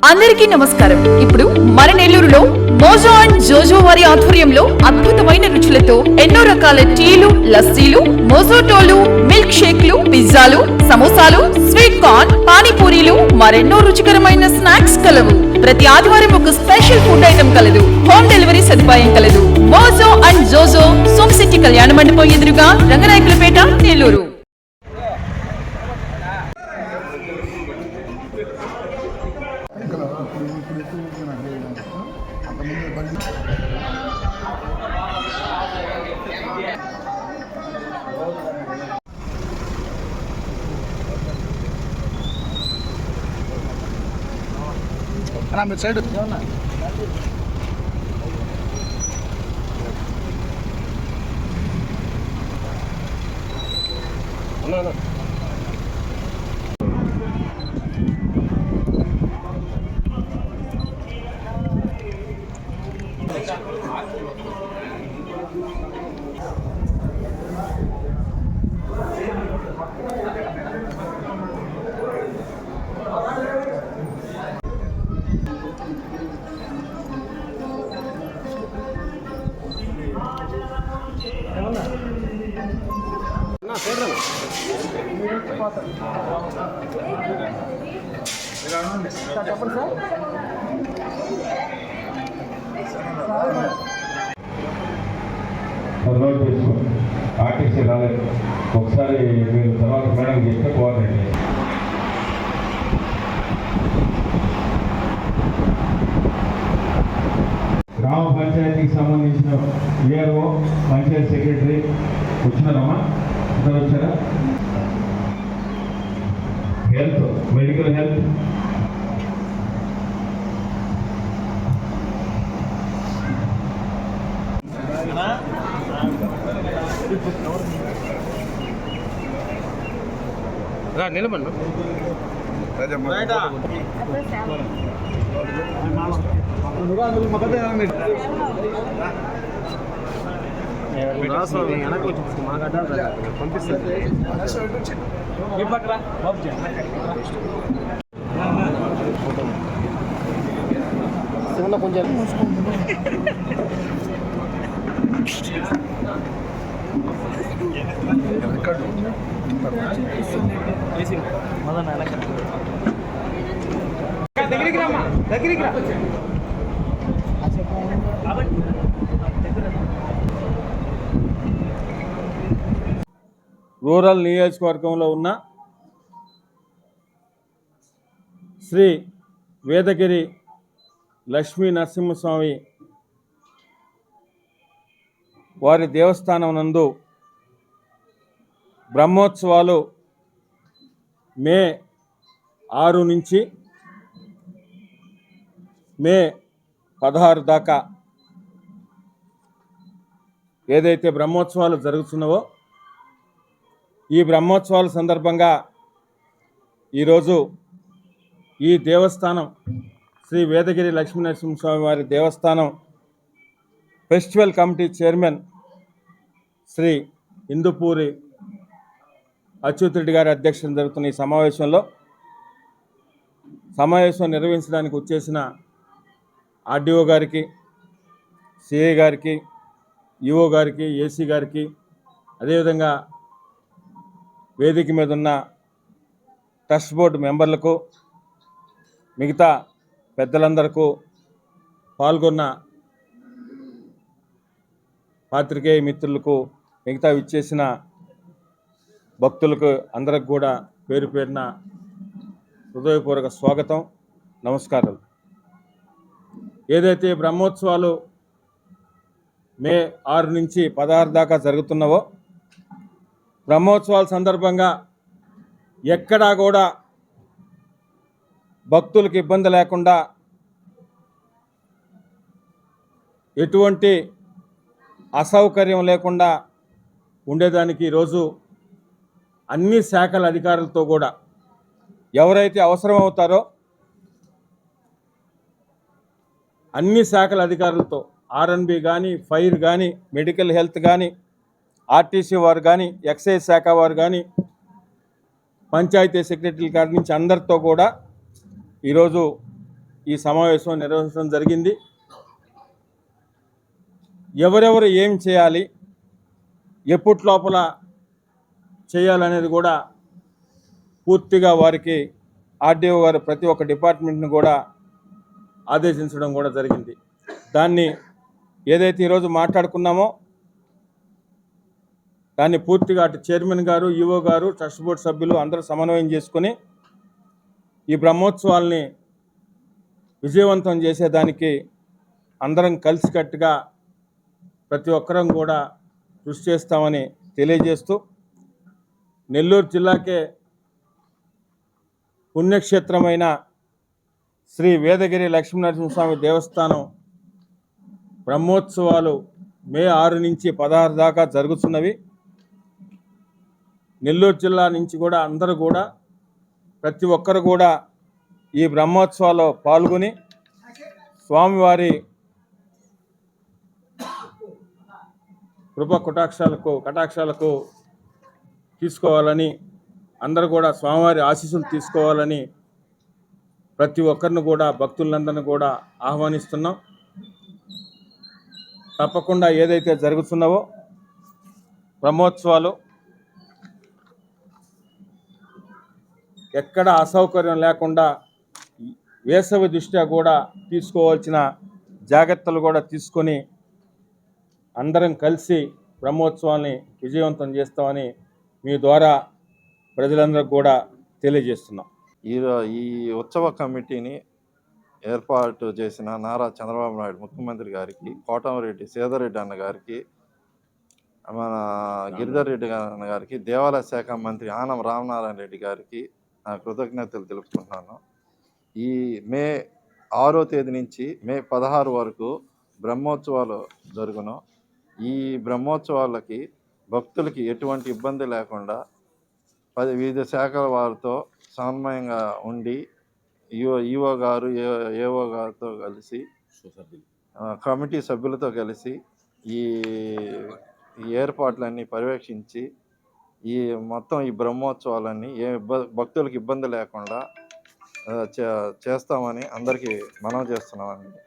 అందరికీ నమస్కారం. ఇప్పుడు మన నెల్లూరులో మోజో అండ్ జోజో వారి ఆధ్వర్యంలో అద్భుతమైన రుచులతో ఎన్నో రకాల టీలు, లస్సీలు, మోజోటోలు, మిల్క్ షేక్లు, పిజ్జాలు, సమోసాలు, స్వీట్ కార్న్, పానీపూరీలు, మరెన్నో రుచికరమైన స్నాక్స్ కలవు. ప్రతి ఆదివారం ఒక స్పెషల్ ఫుడ్ ఐటమ్ కలదు. హోమ్ డెలివరీ సదుపాయం కలదు. మోజో అండ్ జోజో, సోమ్ సిటీ కళ్యాణ మండపం ఎదురుగా, రంగనాయకులపేట, నెల్లూరు. మీరు సైడ్ చెప్పండి సార్. ఆర్టీసీ రాలేదు. ఒకసారి మీరు తర్వాత మేడం చెప్తే పోవాలండి. గ్రామ పంచాయతీకి సంబంధించిన ఏఆర్ఓ, పంచాయతీ సెక్రటరీ వచ్చినారమ్మా? ఇద్దరు వచ్చారా? హెల్త్, మెడికల్ హెల్త్, నిలబడి కొంచెం దగ్గరికి రమ్మా, దగ్గరికి రా. రూరల్ నియోజకవర్గంలో ఉన్న శ్రీ వేదగిరి లక్ష్మీ నరసింహస్వామి వారి దేవస్థానం నందు బ్రహ్మోత్సవాలు మే 6 నుంచి మే 16 దాకా ఏదైతే బ్రహ్మోత్సవాలు జరుగుతున్నావో ఈ బ్రహ్మోత్సవాల సందర్భంగా ఈరోజు ఈ దేవస్థానం శ్రీ వేదగిరి లక్ష్మీ నరసింహస్వామి వారి దేవస్థానం festival committee chairman Shri Indupuri Achyut Reddy గారి అధ్యక్షతన జరుగుతున్న ఈ సమావేశం నిర్వహించడానికి వచ్చేసిన ఆర్డీఓ గారికి, సిఐ గారికి, ఈఓ గారికి, ఏసీ గారికి, అదేవిధంగా వేదిక మీద ఉన్న ట్రస్ట్ బోర్డు మెంబర్లకు, మిగతా పెద్దలందరికీ, పాల్గొన్న పాత్రికేయ మిత్రులకు, మిగతా విచ్చేసిన భక్తులకు అందరికి కూడా పేరు పేరున హృదయపూర్వక స్వాగతం, నమస్కారాలు. ఏదైతే బ్రహ్మోత్సవాలు మే 6 నుంచి 16 దాకా జరుగుతున్నావో బ్రహ్మోత్సవాల సందర్భంగా ఎక్కడా కూడా భక్తులకు ఇబ్బంది లేకుండా ఎటువంటి అసౌకర్యం లేకుండా ఉండేదానికి ఈరోజు అన్ని శాఖల అధికారులతో కూడా ఎవరైతే అవసరమవుతారో అన్ని శాఖల అధికారులతో ఆర్ఎన్బి కానీ, ఫైర్ కానీ, మెడికల్ హెల్త్ కానీ, ఆర్టీసీ వారు కానీ, ఎక్సైజ్ శాఖ వారు కానీ, పంచాయతీ సెక్రటరీల కాడి నుంచి అందరితో కూడా ఈరోజు ఈ సమావేశం నిర్వహించడం జరిగింది. ఎవరెవరు ఏం చేయాలి, ఎప్పటి లోపల చేయాలనేది కూడా పూర్తిగా వారికి ఆర్డీఓ గారు ప్రతి ఒక్క డిపార్ట్మెంట్ని కూడా ఆదేశించడం కూడా జరిగింది. దాన్ని ఏదైతే ఈరోజు మాట్లాడుకున్నామో దాన్ని పూర్తిగా అటు చైర్మన్ గారు, ఈఓ గారు, ట్రస్ట్ బోర్డు సభ్యులు అందరూ సమన్వయం చేసుకొని ఈ బ్రహ్మోత్సవాల్ని విజయవంతం చేసేదానికి అందరం కలిసికట్టుగా ప్రతి ఒక్కరం కూడా కృషి చేస్తామని తెలియజేస్తూ, నెల్లూరు జిల్లాకే పుణ్యక్షేత్రమైన శ్రీ వేదగిరి లక్ష్మీనరసింహస్వామి దేవస్థానం బ్రహ్మోత్సవాలు మే 6 నుంచి 16 దాకా జరుగుతున్నవి. నెల్లూరు జిల్లా నుంచి కూడా అందరూ కూడా ప్రతి ఒక్కరు కూడా ఈ బ్రహ్మోత్సవాల్లో పాల్గొని స్వామివారి కృప కటాక్షాలకు తీసుకోవాలని, అందరూ కూడా స్వామివారి ఆశీస్సులు తీసుకోవాలని ప్రతి ఒక్కరిని కూడా భక్తులందరినీ కూడా ఆహ్వానిస్తున్నాం. తప్పకుండా ఏదైతే జరుగుతున్నావో బ్రహ్మోత్సవాలు ఎక్కడ అసౌకర్యం లేకుండా వేసవి దృష్ట్యా కూడా తీసుకోవాల్సిన జాగ్రత్తలు కూడా తీసుకొని అందరం కలిసి బ్రహ్మోత్సవాల్ని విజయవంతం చేస్తామని మీ ద్వారా ప్రజలందరికీ కూడా తెలియజేస్తున్నాం. ఈ ఉత్సవ కమిటీని ఏర్పాటు చేసిన నారా చంద్రబాబు నాయుడు ముఖ్యమంత్రి గారికి, కోటమిరెడ్డి సీతారెడ్డి అన్న గారికి, మన గిరిధర్ రెడ్డి అన్న గారికి, దేవాలయ శాఖ మంత్రి ఆనం రామనారాయణ రెడ్డి గారికి నా కృతజ్ఞతలు తెలుపుకుంటున్నాను. ఈ మే 6వ తేదీ నుంచి మే 16 వరకు బ్రహ్మోత్సవాలు జరుగును. ఈ బ్రహ్మోత్సవాలకి భక్తులకి ఎటువంటి ఇబ్బంది లేకుండా వివిధ శాఖల వారితో సమన్వయంగా ఉండి ఈఓ గారు, ఏఓ గారితో కలిసి, కమిటీ సభ్యులతో కలిసి ఈ ఏర్పాట్లన్నీ పర్యవేక్షించి మొత్తం ఈ బ్రహ్మోత్సవాలన్నీ భక్తులకు ఇబ్బంది లేకుండా చేస్తామని అందరికీ మనవి చేస్తున్నామండి.